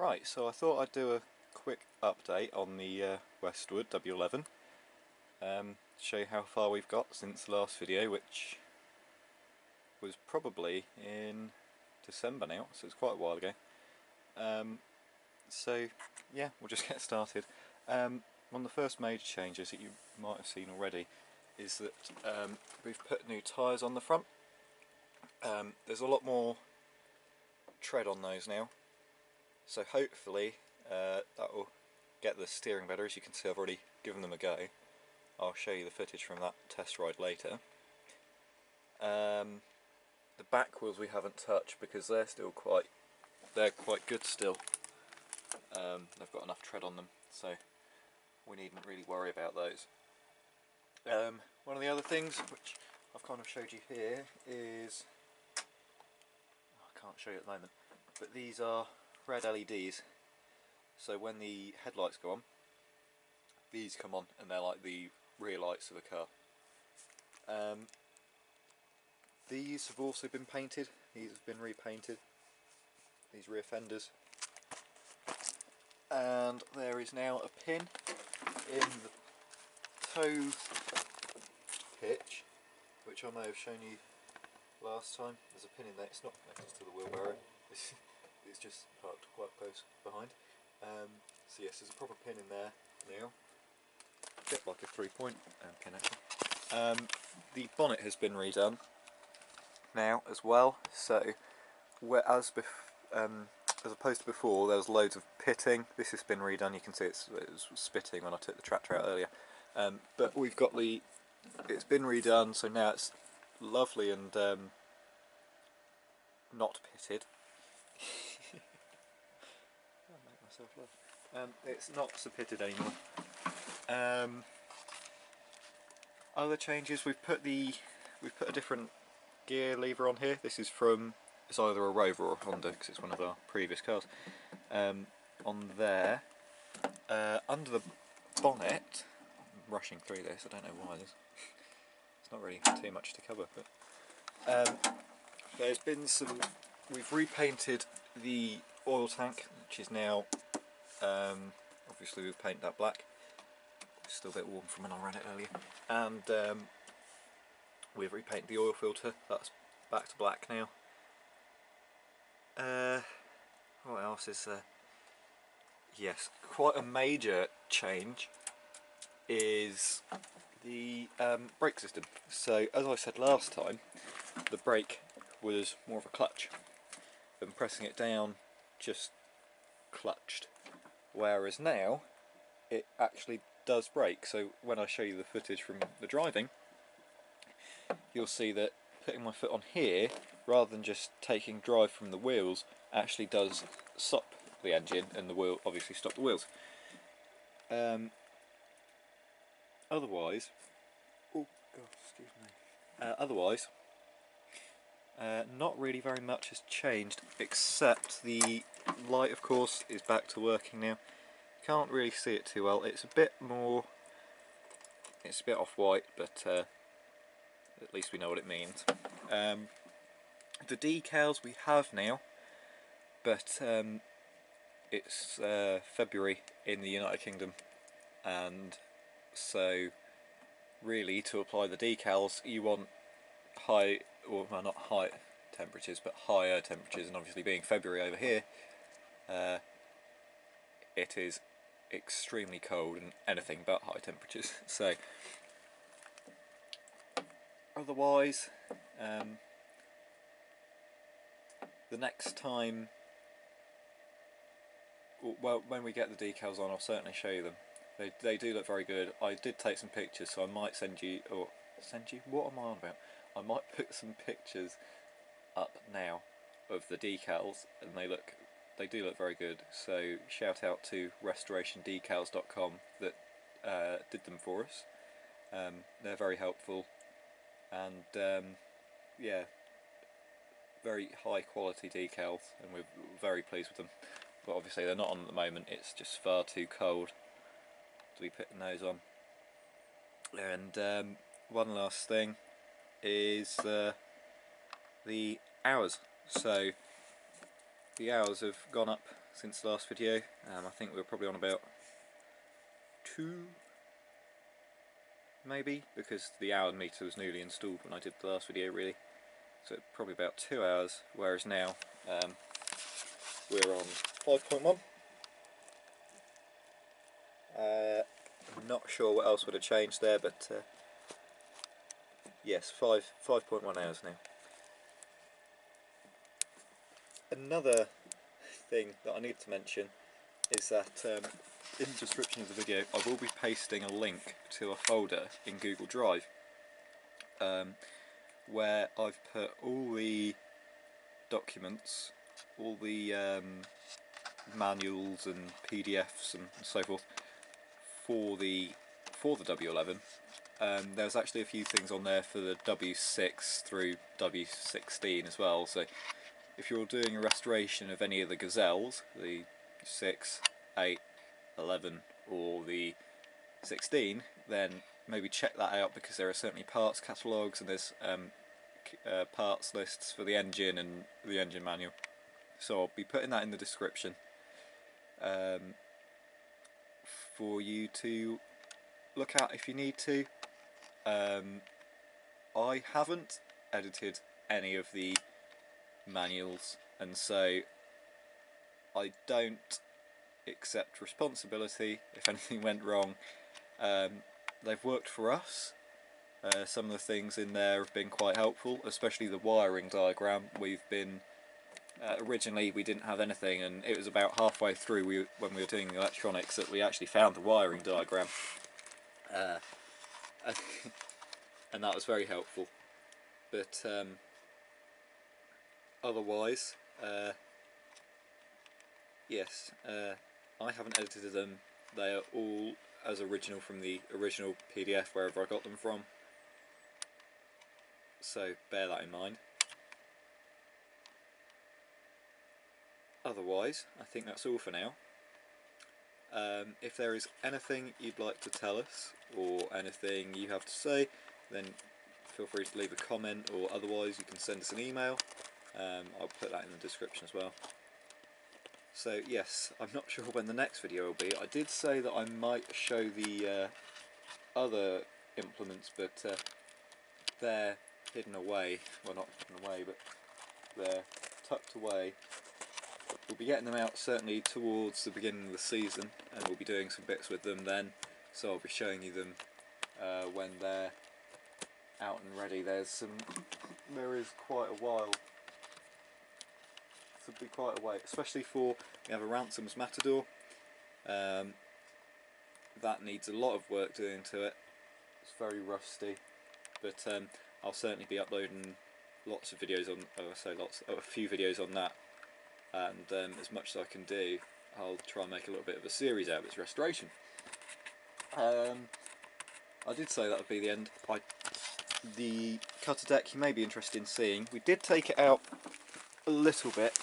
Right, so I thought I'd do a quick update on the Westwood W11, show you how far we've got since the last video, which was probably in December now, so it's quite a while ago. So yeah, we'll just get started. One of the first major changes that you might have seen already is that we've put new tyres on the front. There's a lot more tread on those now, so hopefully that will get the steering better. As you can see, I've already given them a go. I'll show you the footage from that test ride later. The back wheels we haven't touched because they're quite good still. They've got enough tread on them, so we needn't really worry about those. One of the other things which I've kind of showed you here is, I can't show you at the moment, but these are red LEDs, so when the headlights go on, these come on and they're like the rear lights of a car. These have also been painted, these have been repainted, these rear fenders, and there is now a pin in the toe pitch, which I may have shown you last time. There's a pin in there, it's not next to the wheelbarrow, it's just parked quite close behind. So yes, there's a proper pin in there now, a bit like a 3-point pin actually. The bonnet has been redone now as well, so as opposed to before there was loads of pitting, this has been redone. You can see it was spitting when I took the tractor out earlier, but we've got it's been redone, so now it's lovely and not pitted. I'll make myself laugh. It's not so pitted anymore. Other changes, we've put a different gear lever on here. This is from, it's either a Rover or a Honda because it's one of our previous cars. On there, under the bonnet, I'm rushing through this, I don't know why it's not really too much to cover, but there's been we've repainted the oil tank, which is now, obviously we've painted that black. It's still a bit warm from when I ran it earlier, and we've repainted the oil filter, that's back to black now. What else is there? Yes, quite a major change is the brake system. So as I said last time, the brake was more of a clutch, and pressing it down just clutched, whereas now it actually does brake. So when I show you the footage from the driving, you'll see that putting my foot on here, rather than just taking drive from the wheels, actually does stop the engine, and the wheel obviously stop the wheels. Otherwise, oh god, excuse me. Otherwise, not really very much has changed, except the light, of course, is back to working now. Can't really see it too well. It's a bit off-white, but at least we know what it means. The decals we have now, but it's February in the United Kingdom, and so really to apply the decals you want not high temperatures, but higher temperatures, and obviously being February over here, it is extremely cold and anything but high temperatures. So otherwise, the next time, well, when we get the decals on, I'll certainly show you them. They do look very good. I did take some pictures, so I might send you, what am I on about? I might put some pictures up now of the decals, and they do look very good. So shout out to restorationdecals.com that did them for us. They're very helpful, and yeah, very high quality decals, and we're very pleased with them. But obviously they're not on at the moment, it's just far too cold to be putting those on. And one last thing is the hours. So the hours have gone up since the last video. I think we were probably on about 2 maybe, because the hour meter was newly installed when I did the last video really. So probably about 2 hours, whereas now we're on 5.1. I'm not sure what else would have changed there, but yes, 5.1 hours now. Another thing that I need to mention is that in the description of the video I will be pasting a link to a folder in Google Drive where I've put all the documents, all the manuals and PDFs and so forth for the W11. There's actually a few things on there for the W6 through W16 as well, so if you're doing a restoration of any of the gazelles, the 6, 8, 11 or the 16, then maybe check that out, because there are certainly parts catalogues and there's parts lists for the engine and the engine manual. So I'll be putting that in the description for you to look at if you need to. I haven't edited any of the manuals, and so I don't accept responsibility if anything went wrong. They've worked for us. Some of the things in there have been quite helpful, especially the wiring diagram. We've been originally we didn't have anything, and it was about halfway through when we were doing the electronics that we actually found the wiring diagram, and that was very helpful. But otherwise, yes, I haven't edited them. They are all as original from the original PDF wherever I got them from, so bear that in mind. Otherwise, I think that's all for now. If there is anything you'd like to tell us, or anything you have to say, then feel free to leave a comment, or otherwise you can send us an email. I'll put that in the description as well. So yes, I'm not sure when the next video will be. I did say that I might show the other implements, but they're hidden away. Well, not hidden away, but they're tucked away. We'll be getting them out certainly towards the beginning of the season, and we'll be doing some bits with them then, so I'll be showing you them when they're out and ready. There is quite a while. This will be quite a wait, especially for, we have a Ransom's Matador. That needs a lot of work doing to it. It's very rusty, but I'll certainly be uploading lots of videos on, a few videos on that, and as much as I can do, I'll try and make a little bit of a series out of its restoration. I did say that would be the end. The cutter deck you may be interested in seeing. We did take it out a little bit,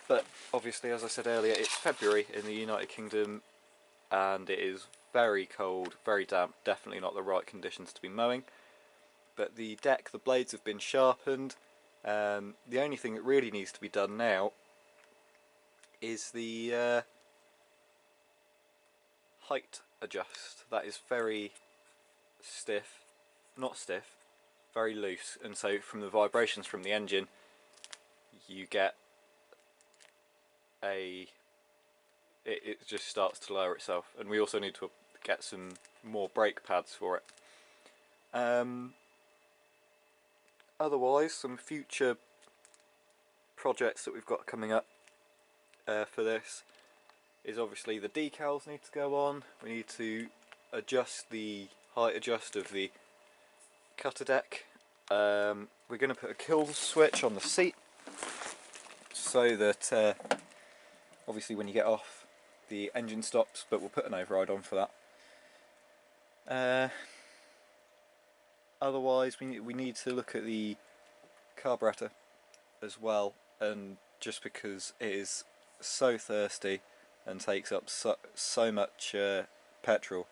but obviously, as I said earlier, it's February in the United Kingdom and it is very cold, very damp, definitely not the right conditions to be mowing. But the deck, the blades have been sharpened. The only thing that really needs to be done now is the height adjust. That is very stiff, not stiff, very loose, and so from the vibrations from the engine you get it just starts to lower itself, and we also need to get some more brake pads for it. Otherwise, some future projects that we've got coming up for this is obviously the decals need to go on. We need to adjust the height adjust of the cutter deck. We're going to put a kill switch on the seat so that obviously when you get off the engine stops, but we'll put an override on for that. Otherwise we need to look at the carburetor as well, and just because it is so thirsty and takes up so much petrol,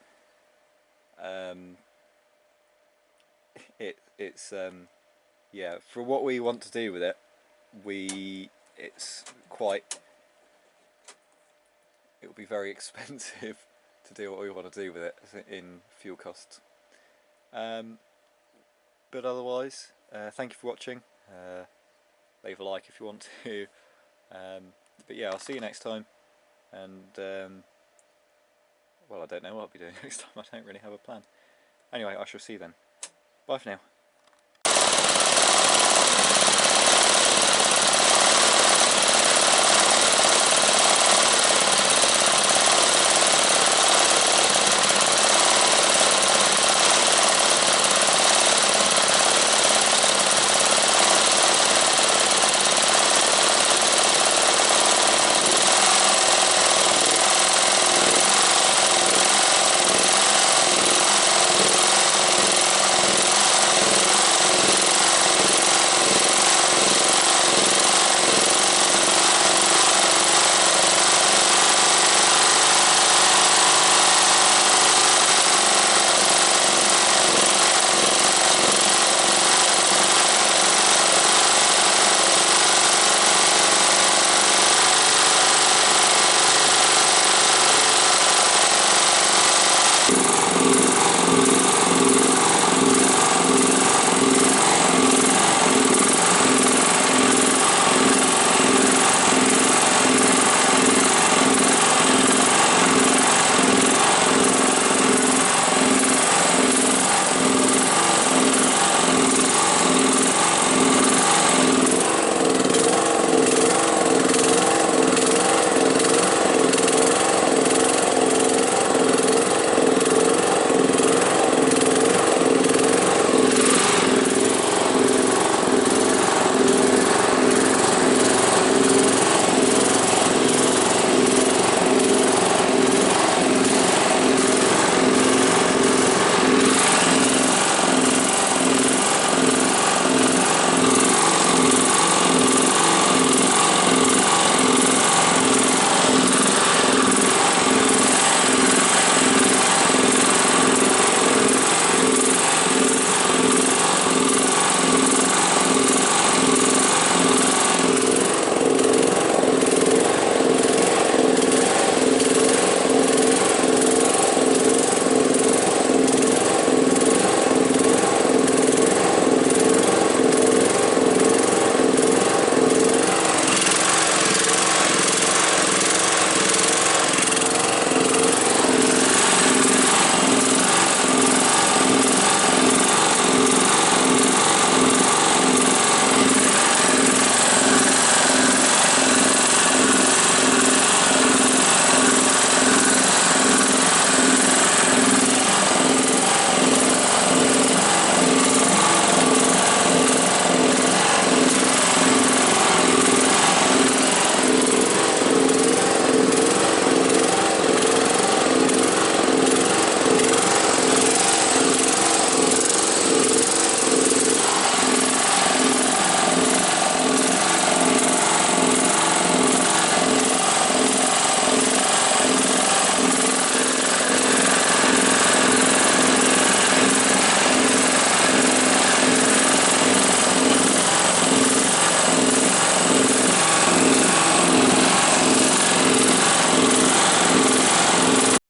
it's yeah, for what we want to do with it, it's quite, it will be very expensive to do what we want to do with it in fuel costs. But otherwise, thank you for watching. Leave a like if you want to. But yeah, I'll see you next time. And well, I don't know what I'll be doing next time. I don't really have a plan. Anyway, I shall see you then. Bye for now.